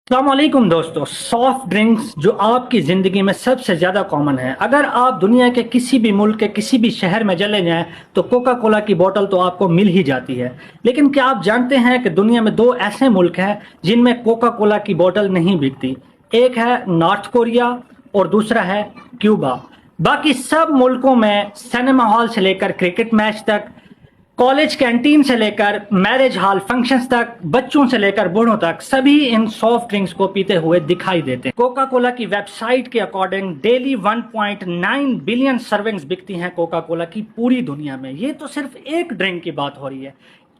अस्सलामुअलैकुम दोस्तों। Soft drinks जो आपकी ज़िंदगी में सबसे ज़्यादा कॉमन है। अगर आप दुनिया के किसी भी मुल्क के किसी भी शहर में चले जाएं तो कोका कोला की बोतल तो आपको मिल ही जाती है। लेकिन क्या आप जानते हैं कि दुनिया में दो ऐसे मुल्क हैं जिनमें कोका कोला की बोतल नहीं बिकती। एक है नॉर्थ कोरिया और दूसरा है क्यूबा। बाकी सब मुल्कों में सिनेमा हॉल से लेकर क्रिकेट मैच तक, कॉलेज कैंटीन से लेकर मैरिज हॉल फंक्शंस तक, बच्चों से लेकर बूढ़ों तक सभी इन सॉफ्ट ड्रिंक्स को पीते हुए दिखाई देते हैं। कोका कोला की वेबसाइट के अकॉर्डिंग डेली 1.9 बिलियन सर्विंग्स बिकती हैं कोका कोला की पूरी दुनिया में। ये तो सिर्फ एक ड्रिंक की बात हो रही है।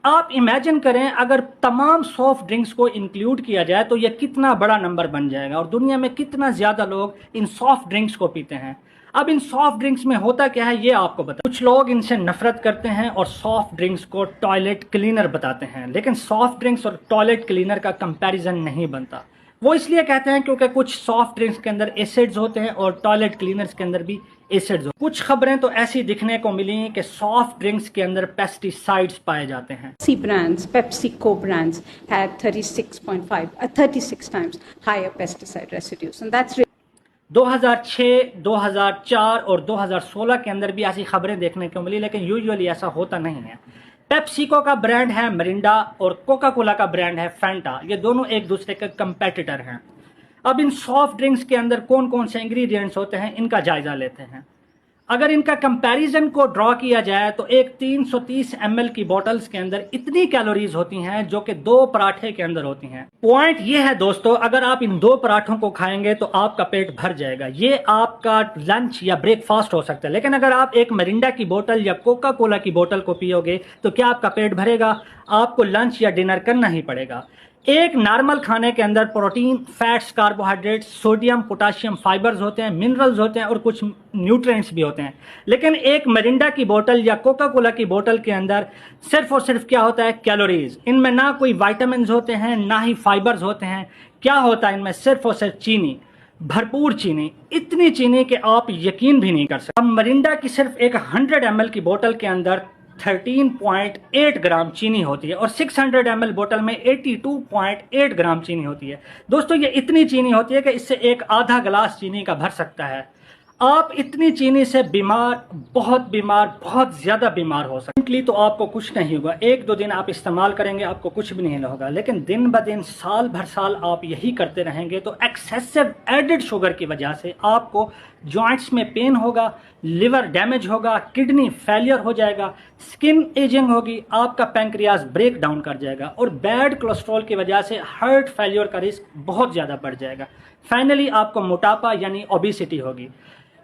आप इमेजिन करें अगर तमाम सॉफ्ट ड्रिंक्स को इंक्लूड किया जाए तो यह कितना बड़ा नंबर बन जाएगा और दुनिया में कितना ज्यादा लोग इन सॉफ्ट ड्रिंक्स को पीते हैं। अब इन सॉफ्ट ड्रिंक्स में होता क्या है ये आपको बता। कुछ लोग इनसे नफरत करते हैं और सॉफ्ट ड्रिंक्स को टॉयलेट क्लीनर बताते हैं, लेकिन सॉफ्ट ड्रिंक्स और टॉयलेट क्लीनर का कंपैरिजन नहीं बनता। वो इसलिए कहते हैं क्योंकि कुछ सॉफ्ट ड्रिंक्स के अंदर एसिड्स होते हैं और टॉयलेट क्लीनर्स के अंदर भी एसिड्स होते हैं। कुछ खबरें तो ऐसी दिखने को मिली कि सॉफ्ट ड्रिंक्स के अंदर पेस्टिसाइड्स पाए जाते हैं। Pepsi brands, PepsiCo brands had 36 times higher pesticide residues, and that's 2006, 2004 और 2016 के अंदर भी ऐसी खबरें देखने को मिली, लेकिन यूजुअली ऐसा होता नहीं है। पेप्सिको का ब्रांड है मिरिंडा और कोका कोला का ब्रांड है फैंटा। ये दोनों एक दूसरे के कंपेटिटर हैं। अब इन सॉफ्ट ड्रिंक्स के अंदर कौन कौन से इंग्रेडिएंट्स होते हैं इनका जायजा लेते हैं। अगर इनका कंपैरिजन को ड्रॉ किया जाए तो एक 330 ml की बोतल्स के अंदर इतनी कैलोरीज होती हैं जो कि 2 पराठे के अंदर होती हैं। पॉइंट ये है दोस्तों, अगर आप इन 2 पराठों को खाएंगे तो आपका पेट भर जाएगा। ये आपका लंच या ब्रेकफास्ट हो सकता है। लेकिन अगर आप एक मिरिंडा की बोतल या कोका कोला की बोतल को पियोगे तो क्या आपका पेट भरेगा? आपको लंच या डिनर करना ही पड़ेगा। एक नॉर्मल खाने के अंदर protein, fats, carbohydrates, sodium, potassium, fibres होते हैं, मिनरल्स होते हैं और कुछ न्यूट्रिएंट्स भी होते हैं। लेकिन एक मिरिंडा की बोतल या कोका कोला की बोतल के अंदर सिर्फ और सिर्फ क्या होता है? कैलोरीज। इनमें ना कोई विटामिन्स होते हैं ना ही फाइबर्स होते हैं। क्या होता है इनमें? सिर्फ और सिर्फ चीनी, भरपूर चीनी। इतनी चीनी कि आप यकीन भी नहीं कर सकते। अब मिरिंडा की सिर्फ एक 100 ml की बोतल के अंदर 13.8 ग्राम चीनी होती है और 600 ml बोतल में 82.8 ग्राम चीनी होती है। दोस्तों ये इतनी चीनी होती है कि इससे एक आधा गिलास चीनी का भर सकता है। आप इतनी चीनी से बीमार, बहुत ज्यादा बीमार हो सकते। तो आपको कुछ नहीं होगा, 1-2 दिन आप इस्तेमाल करेंगे आपको कुछ भी नहीं होगा। लेकिन दिन ब दिन, साल भर साल आप यही करते रहेंगे तो एक्सेसिव एडेड शुगर की वजह से आपको जॉइंट्स में पेन होगा, लिवर डैमेज होगा, किडनी फेलियर हो जाएगा, स्किन एजिंग होगी, आपका पैंक्रियाज ब्रेक डाउन कर जाएगा और बैड कोलेस्ट्रॉल की वजह से हार्ट फेलियर का रिस्क बहुत ज़्यादा बढ़ जाएगा। फाइनली आपको मोटापा यानी ओबेसिटी होगी।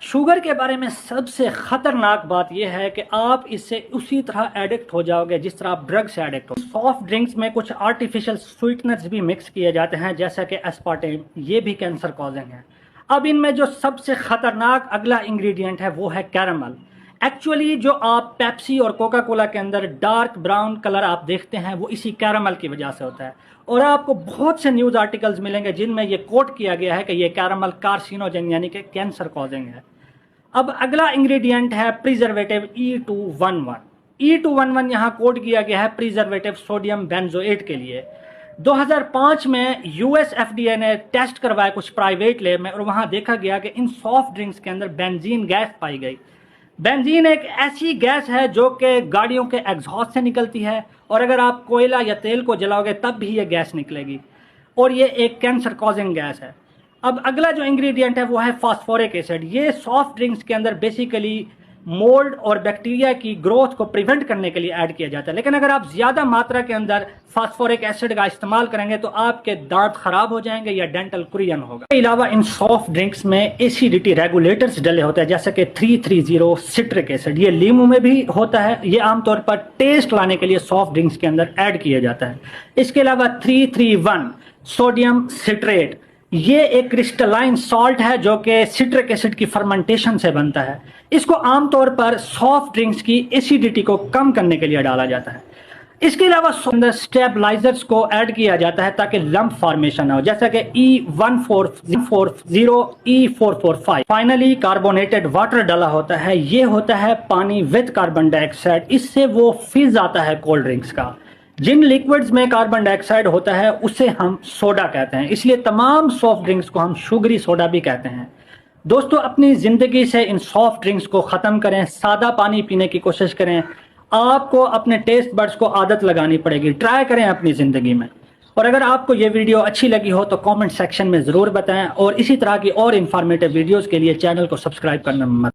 शुगर के बारे में सबसे खतरनाक बात यह है कि आप इससे उसी तरह एडिक्ट हो जाओगे जिस तरह आप ड्रग से एडिक्ट हो। सॉफ्ट ड्रिंक्स में कुछ आर्टिफिशियल स्वीटनर्स भी मिक्स किए जाते हैं जैसा कि एस्पार्टेम, ये भी कैंसर कॉजिंग है। अब इनमें जो सबसे खतरनाक अगला इंग्रेडिएंट है वो है कैरामल। एक्चुअली जो आप पेप्सी और कोका कोला के अंदर डार्क ब्राउन कलर आप देखते हैं वो इसी कैरामल की वजह से होता है। और आपको बहुत से न्यूज़ आर्टिकल्स मिलेंगे जिनमें ये कोट किया गया है कि ये कैरामल कार्सिनोजन यानी कि कैंसर कॉजिंग है। अब अगला इंग्रेडिएंट है प्रिजर्वेटिव E211। E211 यहाँ कोड किया गया है प्रिजर्वेटिव सोडियम बेंजोएट के लिए। 2005 में US FDA ने टेस्ट करवाया कुछ प्राइवेट लैब में और वहाँ देखा गया कि इन सॉफ्ट ड्रिंक्स के अंदर बेंजीन गैस पाई गई। बेंजीन एक ऐसी गैस है जो कि गाड़ियों के एग्जॉस्ट से निकलती है और अगर आप कोयला या तेल को जलाओगे तब भी ये गैस निकलेगी और ये एक कैंसर कॉजिंग गैस है। अब अगला जो इंग्रेडिएंट है वो है फास्फोरिक एसिड। ये सॉफ्ट ड्रिंक्स के अंदर बेसिकली मोल्ड और बैक्टीरिया की ग्रोथ को प्रिवेंट करने के लिए ऐड किया जाता है। लेकिन अगर आप ज्यादा मात्रा के अंदर फास्फोरिक एसिड का इस्तेमाल करेंगे तो आपके दांत खराब हो जाएंगे या डेंटल कुरियन होगा। इसके अलावा इन सॉफ्ट ड्रिंक्स में एसिडिटी रेगुलेटर्स डले होते हैं जैसे कि 330 सिट्रिक एसिड। ये लीमू में भी होता है। ये आमतौर पर टेस्ट लाने के लिए सॉफ्ट ड्रिंक्स के अंदर ऐड किया जाता है। इसके अलावा 331 सोडियम सिट्रेट, ये एक क्रिस्टलाइन सॉल्ट है जो कि सिट्रिक एसिड की फर्मेंटेशन से बनता है। इसको आमतौर पर सॉफ्ट ड्रिंक्स की एसिडिटी को कम करने के लिए डाला जाता है। इसके अलावा स्टेबलाइजर्स को ऐड किया जाता है ताकि लंप फॉर्मेशन ना हो, जैसा कि E1440, E445। Finally carbonated water डाला होता है। ये होता है पानी विद कार्बन डाइऑक्साइड। इससे वो फिज आता है कोल्ड ड्रिंक्स का। जिन लिक्विड्स में कार्बन डाइऑक्साइड होता है उसे हम सोडा कहते हैं, इसलिए तमाम सॉफ्ट ड्रिंक्स को हम शुगरी सोडा भी कहते हैं। दोस्तों, अपनी ज़िंदगी से इन सॉफ्ट ड्रिंक्स को ख़त्म करें, सादा पानी पीने की कोशिश करें। आपको अपने टेस्ट बड्स को आदत लगानी पड़ेगी, ट्राई करें अपनी ज़िंदगी में। और अगर आपको ये वीडियो अच्छी लगी हो तो कमेंट सेक्शन में ज़रूर बताएं, और इसी तरह की और इन्फॉर्मेटिव वीडियोज़ के लिए चैनल को सब्सक्राइब करना मत